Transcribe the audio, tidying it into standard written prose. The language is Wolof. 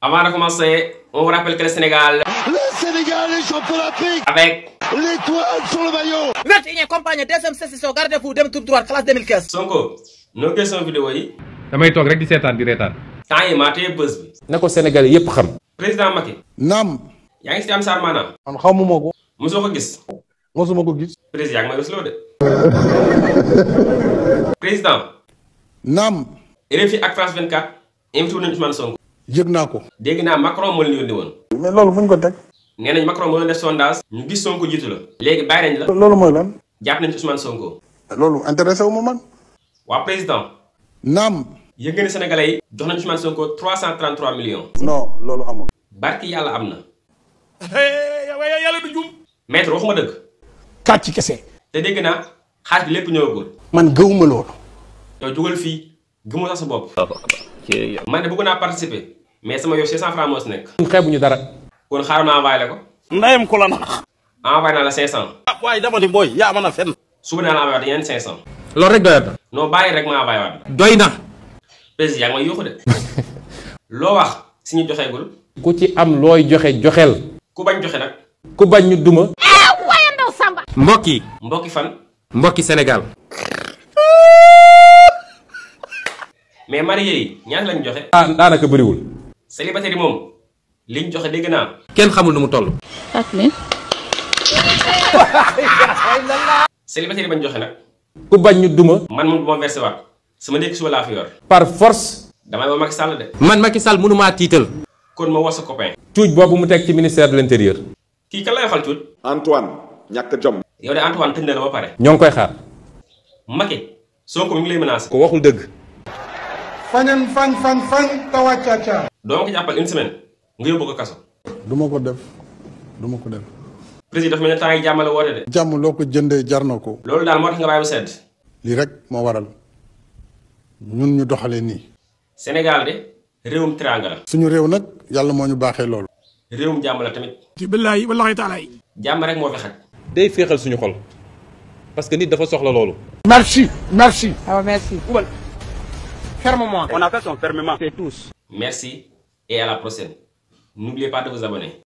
Avant de commencer, on vous rappelle que le Sénégal est champion d'Afrique avec l'étoile sur le maillot. 21e campagne deuxième session gardez-vous dem tout droit classe 2015. Sonko noo question vidéo yi. damay toog rek di seetaan di reetaan. temps yi maa téye bës bi. na ko Sénégalais yépp xam. président Macky. Naam. yaa ngi si am Sarr maanaam. man xamuma ko. mosoo ko gis. mosuma ko gis. président yaa ngi may rusloo de. président. Naam. RFI ak France 24 invité wu nañu Ousmane Sonko. yëg naa ko. dégg naa Macron moo leen yónni woon. mais loolu fu ñu ko teg. nee nañ Macron moo leen def sondage. ñu gis Sonko jiitu la. léegi bàyyi nañ la. loolu mooy lan. jàpp nañ ci Ousmane Sonko. loolu intéressé wu ma man. waa président. Naam. yëg nga ni Sénégalais yi. jox nañu Ousmane Sonko 333 millions. non loolu amul. barki yàlla am na. yàlla du jum. maître waxuma dëgg. kàcc kese. te dégg naa xaalis bi lépp ñëwagul. man gëwuma loolu. yow jugal fii gëmoo sax sa bopp. man de bëgg naa participer. mais sama yow 600 francs moo si nekk. xeebuñu dara. kon xaaral ma envoyé la ko. ndayam ko la nax. envoyé naa la 500. waaye dama ni booy yaa mën a fenn. suba naa la envoyé waat yeneen 500. loolu rek doyat na. non bàyyi rek ma envoyé waat. doy na. président yaa ngi may yuuxu de. loo wax si ñu joxeegul. ku ci am looy joxe joxeel. ku bañ joxe nag. ku bañ ñu duma. mbokk yi. mbokki fan. mbokki Sénégal. mais marié yi ñaata lañ joxe. daanaka bëriwul. célibataire yi moom liñ joxe dégg naa. kenn xamul nu mu toll. célibataire yi bañ joxe nag. ku bañ ñu duma. man moom du ma versé waat sama ndékki suba laa fi yor. par force. damay woo Macky Sall de. man Macky Sall mënumaa tiital. kon ma woo sa copain. cuuj boobu mu teg ci ministère de l'intérieur. kii kan lay waxal tuut. Antoine ñàkk jom. yow de Antoine tëj na la ba pare. ñoo ngi koy xaar. Macky Sonko mi ngi lay menacé. ko waxul dëgg. fañan fan tawaccaca. doo ma ko jàppal une semaine nga yóbbu ko kaso. duma ko def duma ko def. président dafa mel ne temps yi jàmmale woote de. jàmm loo ko jëndee jar na ko. loolu daal moo tax nga bàyyi bu sedd. lii rek moo waral ñun ñu doxalee nii. Sénégal de réewum teraanga la. suñu réew nag yàlla moo ñu baaxee loolu. réewum jàmm la tamit. ci billaahi wallaahi taala. jàmm rek moo fi xaj. day féexal suñu xol. parce que nit dafa soxla loolu. merci merci. ah merci. ferme-moi. On a fait son fermement. C'est tous. Merci et à la prochaine. N'oubliez pas de vous abonner.